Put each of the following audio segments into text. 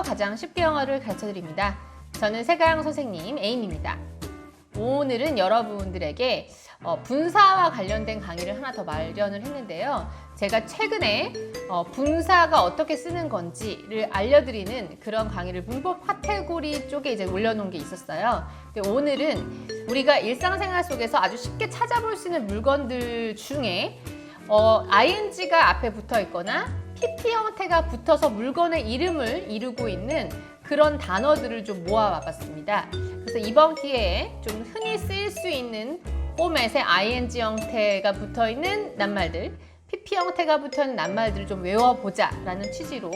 가장 쉽게 영어를 가르쳐드립니다. 저는 세가영 선생님 에임입니다. 오늘은 여러분들에게 분사와 관련된 강의를 하나 더 마련을 했는데요. 제가 최근에 분사가 어떻게 쓰는 건지를 알려드리는 그런 강의를 문법 카테고리 쪽에 이제 올려놓은 게 있었어요. 근데 오늘은 우리가 일상생활 속에서 아주 쉽게 찾아볼 수 있는 물건들 중에 ing가 앞에 붙어 있거나 pp 형태가 붙어서 물건의 이름을 이루고 있는 그런 단어들을 좀 모아봤습니다. 그래서 이번 기회에 좀 흔히 쓰일 수 있는 포맷에 ing 형태가 붙어 있는 낱말들, pp 형태가 붙어 있는 낱말들을 좀 외워보자 라는 취지로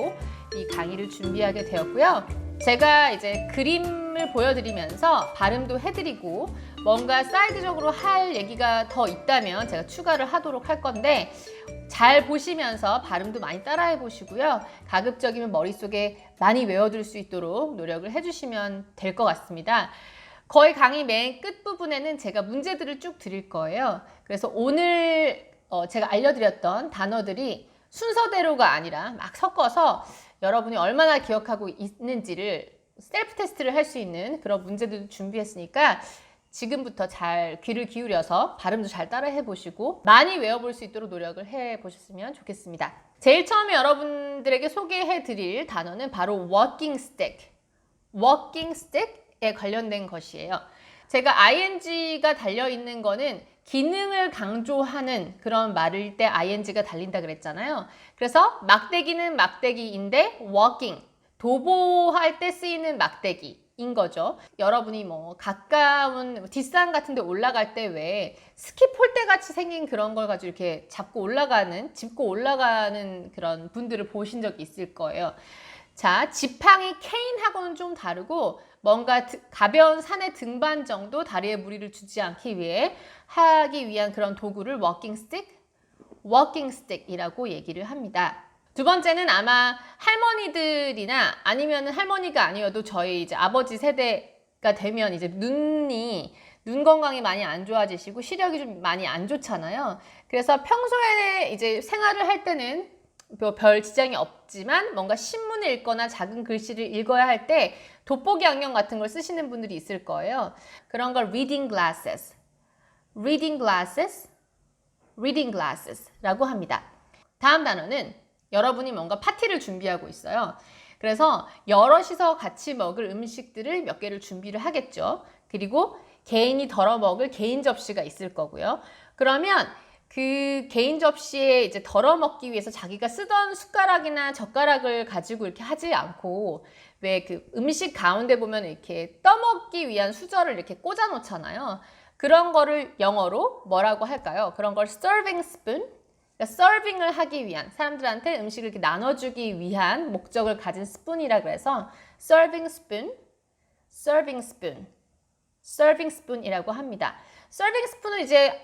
이 강의를 준비하게 되었고요. 제가 이제 그림을 보여드리면서 발음도 해드리고 뭔가 사이드적으로 할 얘기가 더 있다면 제가 추가를 하도록 할 건데 잘 보시면서 발음도 많이 따라해 보시고요. 가급적이면 머릿속에 많이 외워둘 수 있도록 노력을 해주시면 될 것 같습니다. 거의 강의 맨 끝부분에는 제가 문제들을 쭉 드릴 거예요. 그래서 오늘 제가 알려드렸던 단어들이 순서대로가 아니라 막 섞어서 여러분이 얼마나 기억하고 있는지를 셀프 테스트를 할 수 있는 그런 문제들도 준비했으니까 지금부터 잘 귀를 기울여서 발음도 잘 따라해 보시고 많이 외워볼 수 있도록 노력을 해 보셨으면 좋겠습니다. 제일 처음에 여러분들에게 소개해 드릴 단어는 바로 walking stick. walking stick에 관련된 것이에요. 제가 ing가 달려있는 거는 기능을 강조하는 그런 말일 때 ing가 달린다 그랬잖아요. 그래서 막대기는 막대기인데 walking, 도보할 때 쓰이는 막대기인 거죠. 여러분이 뭐 가까운 뒷산 같은 데 올라갈 때 왜 스키폴대 같이 생긴 그런 걸 가지고 이렇게 짚고 올라가는 그런 분들을 보신 적이 있을 거예요. 자, 지팡이 케인하고는 좀 다르고 뭔가 가벼운 산의 등반 정도 다리에 무리를 주지 않기 위해 하기 위한 그런 도구를 walking stick이라고 얘기를 합니다. 두 번째는 아마 할머니들이나 아니면 할머니가 아니어도 저희 이제 아버지 세대가 되면 이제 눈 건강이 많이 안 좋아지시고 시력이 좀 많이 안 좋잖아요. 그래서 평소에 이제 생활을 할 때는 별 지장이 없지만 뭔가 신문을 읽거나 작은 글씨를 읽어야 할 때 돋보기 안경 같은 걸 쓰시는 분들이 있을 거예요. 그런 걸 reading glasses라고 합니다. 다음 단어는 여러분이 뭔가 파티를 준비하고 있어요. 그래서 여럿이서 같이 먹을 음식들을 몇 개를 준비를 하겠죠. 그리고 개인이 덜어 먹을 개인 접시가 있을 거고요. 그러면 그 개인 접시에 이제 덜어 먹기 위해서 자기가 쓰던 숟가락이나 젓가락을 가지고 이렇게 하지 않고 왜 그 음식 가운데 보면 이렇게 떠먹기 위한 수저를 이렇게 꽂아 놓잖아요. 그런 거를 영어로 뭐라고 할까요? 그런 걸 serving spoon, 그러니까 서빙을 하기 위한, 사람들한테 음식을 이렇게 나눠주기 위한 목적을 가진 스푼이라 그래서 serving spoon이라고 합니다. serving spoon은 이제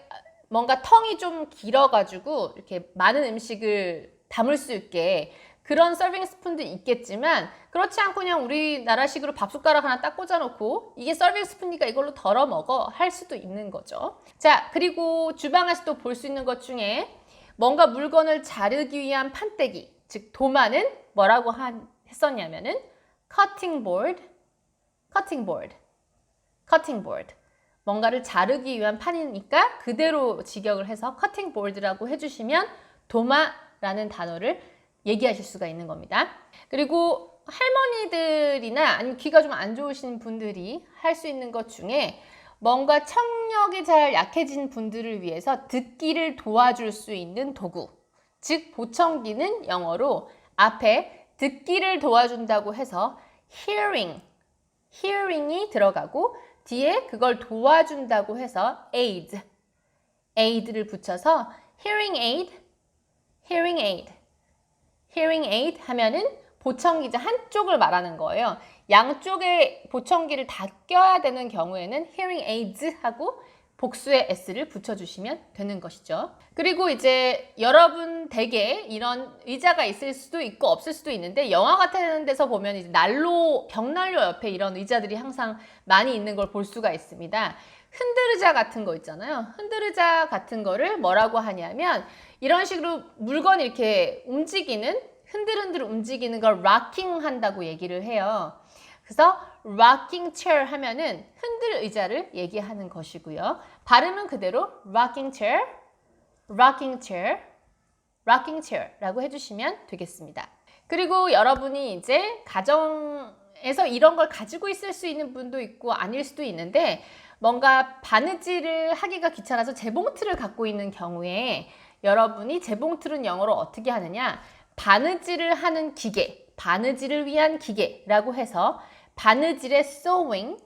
뭔가 텅이 좀 길어가지고 이렇게 많은 음식을 담을 수 있게 그런 서빙 스푼도 있겠지만 그렇지 않고 그냥 우리나라식으로 밥숟가락 하나 딱 꽂아놓고 이게 서빙 스푼이니까 이걸로 덜어 먹어 할 수도 있는 거죠. 자, 그리고 주방에서 또 볼 수 있는 것 중에 뭔가 물건을 자르기 위한 판때기, 즉 도마는 뭐라고 했었냐면은 cutting board. 뭔가를 자르기 위한 판이니까 그대로 직역을 해서 cutting board라고 해주시면 도마라는 단어를 얘기하실 수가 있는 겁니다. 그리고 할머니들이나 아니면 귀가 좀 안 좋으신 분들이 할 수 있는 것 중에 뭔가 청력이 잘 약해진 분들을 위해서 듣기를 도와줄 수 있는 도구, 즉 보청기는 영어로 앞에 듣기를 도와준다고 해서 hearing이 들어가고 뒤에 그걸 도와준다고 해서 aid를 붙여서 hearing aid 하면은 보청기자 한쪽을 말하는 거예요. 양쪽에 보청기를 다 껴야 되는 경우에는 hearing aids 하고 복수의 s를 붙여주시면 되는 것이죠. 그리고 이제 여러분 댁에 이런 의자가 있을 수도 있고 없을 수도 있는데 영화 같은 데서 보면 이제 벽난로 옆에 이런 의자들이 항상 많이 있는 걸 볼 수가 있습니다. 흔들의자 같은 거 있잖아요. 흔들의자 같은 거를 뭐라고 하냐면 이런 식으로 물건이 이렇게 움직이는 흔들흔들 움직이는 걸 rocking 한다고 얘기를 해요. 그래서 rocking chair 하면은 흔들 의자를 얘기하는 것이고요. 발음은 그대로 rocking chair, rocking chair, rocking chair라고 해주시면 되겠습니다. 그리고 여러분이 이제 가정에서 이런 걸 가지고 있을 수 있는 분도 있고 아닐 수도 있는데 뭔가 바느질을 하기가 귀찮아서 재봉틀을 갖고 있는 경우에 여러분이 재봉틀은 영어로 어떻게 하느냐? 바느질을 하는 기계, 바느질을 위한 기계라고 해서 바느질의 sewing에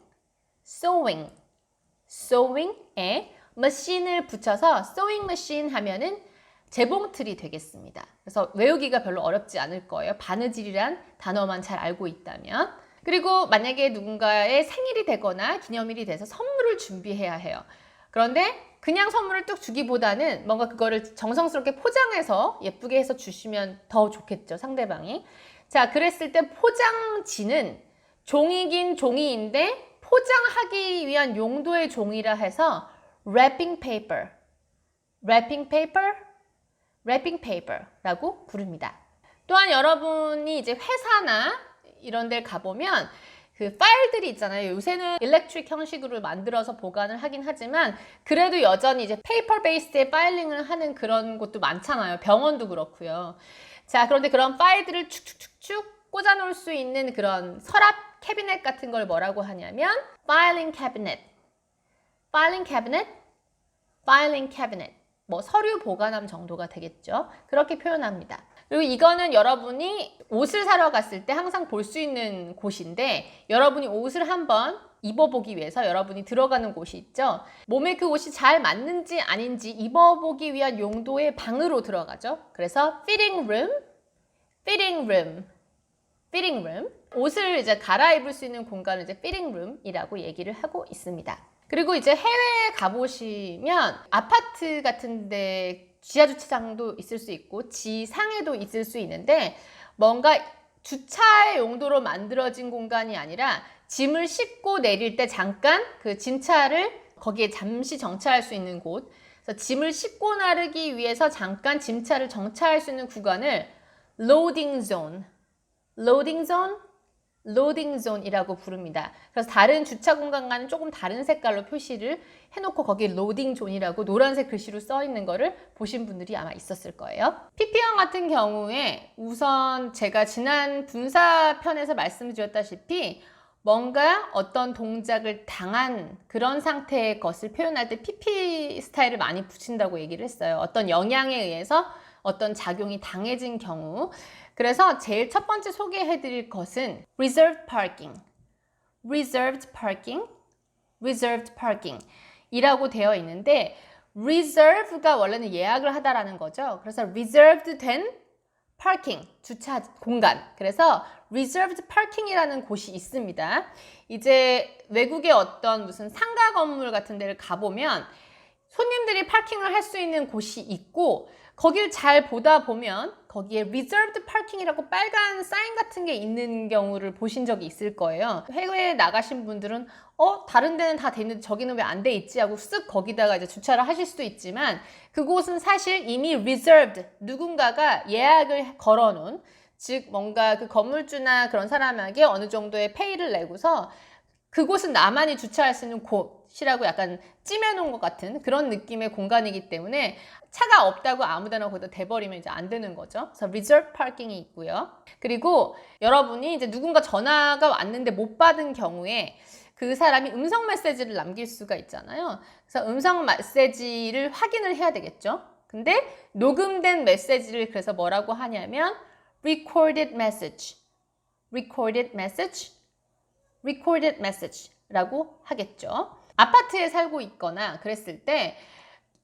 머신을 붙여서 sewing machine 하면은 재봉틀이 되겠습니다. 그래서 외우기가 별로 어렵지 않을 거예요. 바느질이란 단어만 잘 알고 있다면. 그리고 만약에 누군가의 생일이 되거나 기념일이 돼서 선물을 준비해야 해요. 그런데 그냥 선물을 뚝 주기보다는 뭔가 그거를 정성스럽게 포장해서 예쁘게 해서 주시면 더 좋겠죠, 상대방이. 자, 그랬을 때 포장지는 종이긴 종이인데 포장하기 위한 용도의 종이라 해서 wrapping paper라고 부릅니다. 또한 여러분이 이제 회사나 이런 데 가보면 그 파일들이 있잖아요. 요새는 일렉트릭 형식으로 만들어서 보관을 하긴 하지만 그래도 여전히 이제 페이퍼 베이스의 파일링을 하는 그런 곳도 많잖아요. 병원도 그렇고요. 자, 그런데 그런 파일들을 축축축축 꽂아 놓을 수 있는 그런 서랍 캐비넷 같은 걸 뭐라고 하냐면 filing cabinet. 뭐 서류 보관함 정도가 되겠죠. 그렇게 표현합니다. 그리고 이거는 여러분이 옷을 사러 갔을 때 항상 볼 수 있는 곳인데 여러분이 옷을 한번 입어보기 위해서 여러분이 들어가는 곳이 있죠. 몸에 그 옷이 잘 맞는지 아닌지 입어보기 위한 용도의 방으로 들어가죠. 그래서 fitting room. 옷을 이제 갈아입을 수 있는 공간을 이제 fitting room이라고 얘기를 하고 있습니다. 그리고 이제 해외에 가보시면 아파트 같은데 지하 주차장도 있을 수 있고 지상에도 있을 수 있는데 뭔가 주차의 용도로 만들어진 공간이 아니라 짐을 싣고 내릴 때 잠깐 그 짐차를 거기에 잠시 정차할 수 있는 곳, 그래서 짐을 싣고 나르기 위해서 잠깐 짐차를 정차할 수 있는 구간을 loading zone이라고 부릅니다. 그래서 다른 주차 공간과는 조금 다른 색깔로 표시를 해놓고 거기에 로딩 존이라고 노란색 글씨로 써 있는 거를 보신 분들이 아마 있었을 거예요. PP형 같은 경우에 우선 제가 지난 분사 편에서 말씀드렸다시피 뭔가 어떤 동작을 당한 그런 상태의 것을 표현할 때 PP 스타일을 많이 붙인다고 얘기를 했어요. 어떤 영향에 의해서 어떤 작용이 당해진 경우. 그래서 제일 첫 번째 소개해드릴 것은 reserved parking 이라고 되어 있는데 reserve가 원래는 예약을 하다라는 거죠. 그래서 reserved 된 parking, 주차 공간. 그래서 reserved parking이라는 곳이 있습니다. 이제 외국의 어떤 무슨 상가 건물 같은 데를 가보면 손님들이 파킹을 할 수 있는 곳이 있고 거길 잘 보다 보면 거기에 reserved parking이라고 빨간 사인 같은 게 있는 경우를 보신 적이 있을 거예요. 해외에 나가신 분들은 다른 데는 다 돼 있는데 저기는 왜 안 돼 있지 하고 쓱 거기다가 이제 주차를 하실 수도 있지만 그곳은 사실 이미 reserved, 누군가가 예약을 걸어놓은, 즉 뭔가 그 건물주나 그런 사람에게 어느 정도의 페이를 내고서 그곳은 나만이 주차할 수 있는 곳이라고 약간 찜해놓은 것 같은 그런 느낌의 공간이기 때문에 차가 없다고 아무데나 거기다 대버리면 이제 안 되는 거죠. 그래서 reserve parking이 있고요. 그리고 여러분이 이제 누군가 전화가 왔는데 못 받은 경우에 그 사람이 음성 메시지를 남길 수가 있잖아요. 그래서 음성 메시지를 확인을 해야 되겠죠. 근데 녹음된 메시지를 그래서 뭐라고 하냐면 recorded message라고 하겠죠. 아파트에 살고 있거나 그랬을 때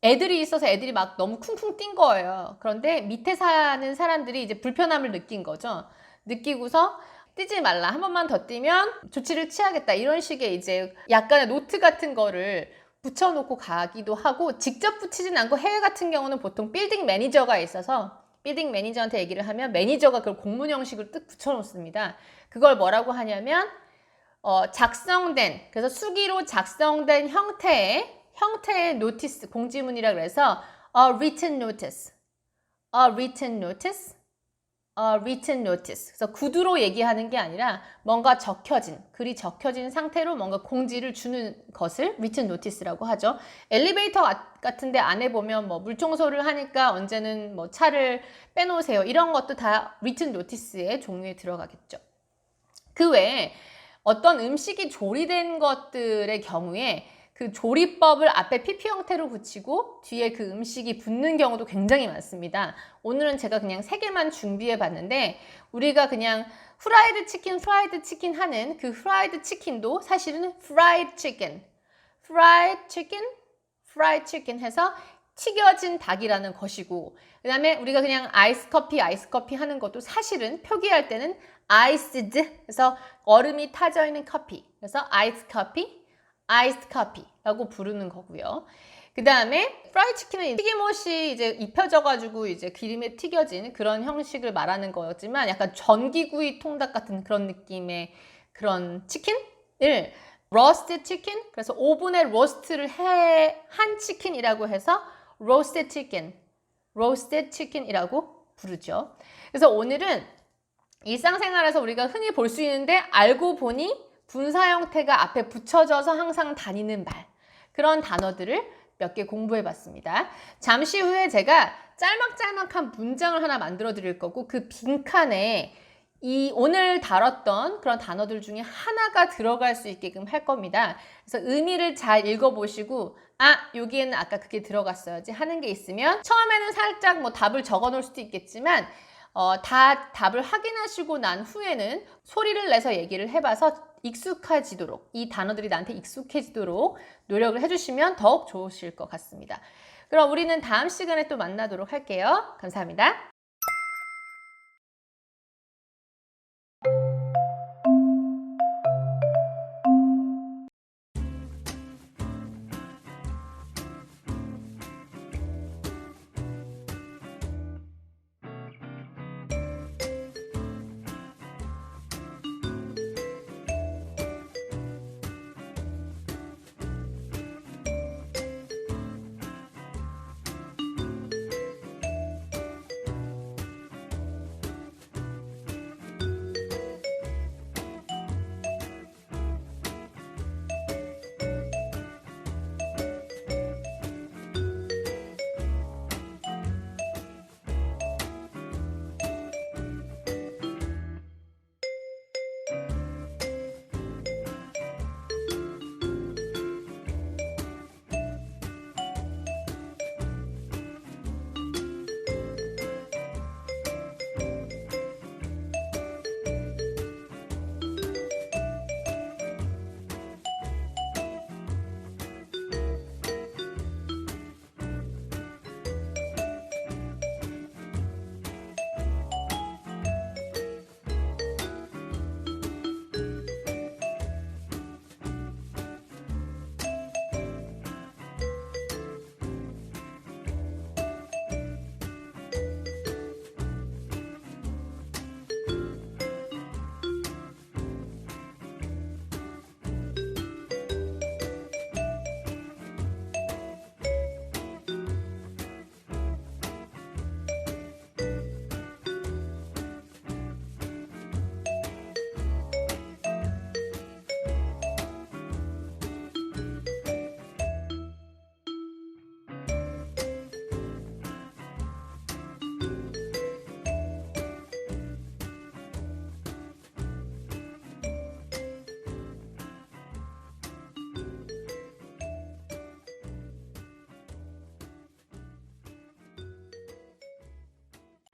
애들이 있어서 애들이 막 너무 쿵쿵 뛴 거예요. 그런데 밑에 사는 사람들이 이제 불편함을 느낀 거죠. 느끼고서 뛰지 말라, 한 번만 더 뛰면 조치를 취하겠다, 이런 식의 이제 약간의 노트 같은 거를 붙여놓고 가기도 하고, 직접 붙이진 않고 해외 같은 경우는 보통 빌딩 매니저가 있어서 빌딩 매니저한테 얘기를 하면 매니저가 그걸 공문 형식으로 뜩 붙여놓습니다. 그걸 뭐라고 하냐면 작성된, 그래서 수기로 작성된 형태의 노티스, 공지문이라 그래서 a written notice written notice. 그래서 구두로 얘기하는 게 아니라 뭔가 적혀진, 글이 적혀진 상태로 뭔가 공지를 주는 것을 written notice라고 하죠. 엘리베이터 같은데 안에 보면 뭐 물청소를 하니까 언제는 뭐 차를 빼놓으세요. 이런 것도 다 written notice의 종류에 들어가겠죠. 그 외에 어떤 음식이 조리된 것들의 경우에 그 조리법을 앞에 PP 형태로 붙이고 뒤에 그 음식이 붙는 경우도 굉장히 많습니다. 오늘은 제가 그냥 3개만 준비해 봤는데 우리가 그냥 프라이드 치킨 하는 그 프라이드 치킨도 사실은 fried chicken 해서 튀겨진 닭이라는 것이고, 그 다음에 우리가 그냥 아이스 커피 하는 것도 사실은 표기할 때는 iced, 그래서 얼음이 타져 있는 커피, 그래서 iced coffee라고 부르는 거고요. 그 다음에 프라이드 치킨은 튀김옷이 이제 입혀져가지고 이제 기름에 튀겨진 그런 형식을 말하는 거였지만 약간 전기구이 통닭 같은 그런 느낌의 그런 치킨을 로스트 치킨, 그래서 오븐에 로스트를 한 치킨이라고 해서 로스트 치킨이라고 부르죠. 그래서 오늘은 일상생활에서 우리가 흔히 볼 수 있는데 알고 보니 분사 형태가 앞에 붙여져서 항상 다니는 말, 그런 단어들을 몇 개 공부해 봤습니다. 잠시 후에 제가 짤막짤막한 문장을 하나 만들어 드릴 거고 그 빈칸에 이 오늘 다뤘던 그런 단어들 중에 하나가 들어갈 수 있게끔 할 겁니다. 그래서 의미를 잘 읽어보시고 여기에는 아까 그게 들어갔어야지 하는 게 있으면 처음에는 살짝 뭐 답을 적어 놓을 수도 있겠지만 다 답을 확인하시고 난 후에는 소리를 내서 얘기를 해봐서 익숙해지도록, 이 단어들이 나한테 익숙해지도록 노력을 해주시면 더욱 좋으실 것 같습니다. 그럼 우리는 다음 시간에 또 만나도록 할게요. 감사합니다.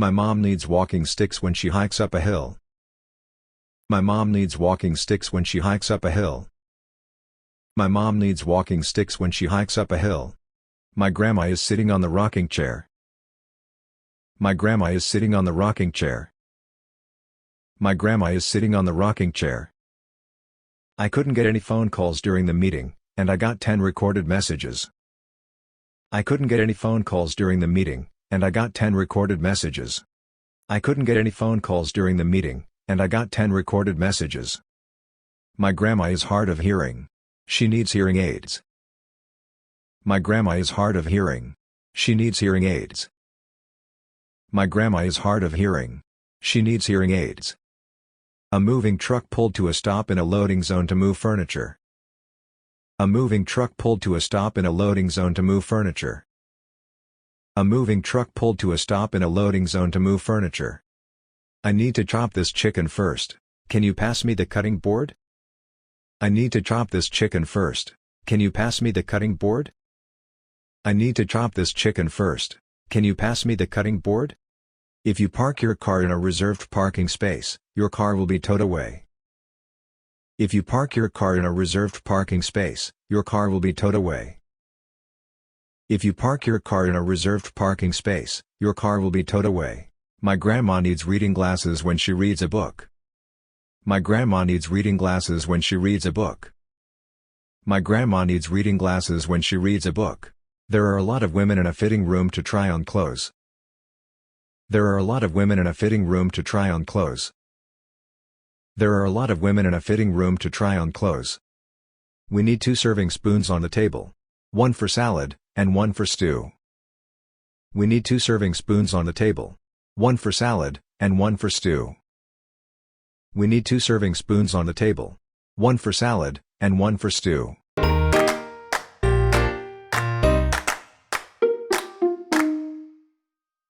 My mom needs walking sticks when she hikes up a hill. My mom needs walking sticks when she hikes up a hill. My mom needs walking sticks when she hikes up a hill. My grandma is sitting on the rocking chair. My grandma is sitting on the rocking chair. My grandma is sitting on the rocking chair. I couldn't get any phone calls during the meeting, and I got 10 recorded messages. I couldn't get any phone calls during the meeting, and I got 10 recorded messages. I couldn't get any phone calls during the meeting, and I got 10 recorded messages. My grandma is hard of hearing. She needs hearing aids. My grandma is hard of hearing. She needs hearing aids. My grandma is hard of hearing. She needs hearing aids. A moving truck pulled to a stop in a loading zone to move furniture. A moving truck pulled to a stop in a loading zone to move furniture. A moving truck pulled to a stop in a loading zone to move furniture. I need to chop this chicken first. Can you pass me the cutting board? I need to chop this chicken first. Can you pass me the cutting board? I need to chop this chicken first. Can you pass me the cutting board? If you park your car in a reserved parking space, your car will be towed away. If you park your car in a reserved parking space, your car will be towed away. If you park your car in a reserved parking space, your car will be towed away. My grandma needs reading glasses when she reads a book. My grandma needs reading glasses when she reads a book. My grandma needs reading glasses when she reads a book. There are a lot of women in a fitting room to try on clothes. There are a lot of women in a fitting room to try on clothes. There are a lot of women in a fitting room to try on clothes. We need 2 serving spoons on the table. One for salad, and one for stew. We need 2 serving spoons on the table. One for salad, and one for stew. We need 2 serving spoons on the table. One for salad, and one for stew.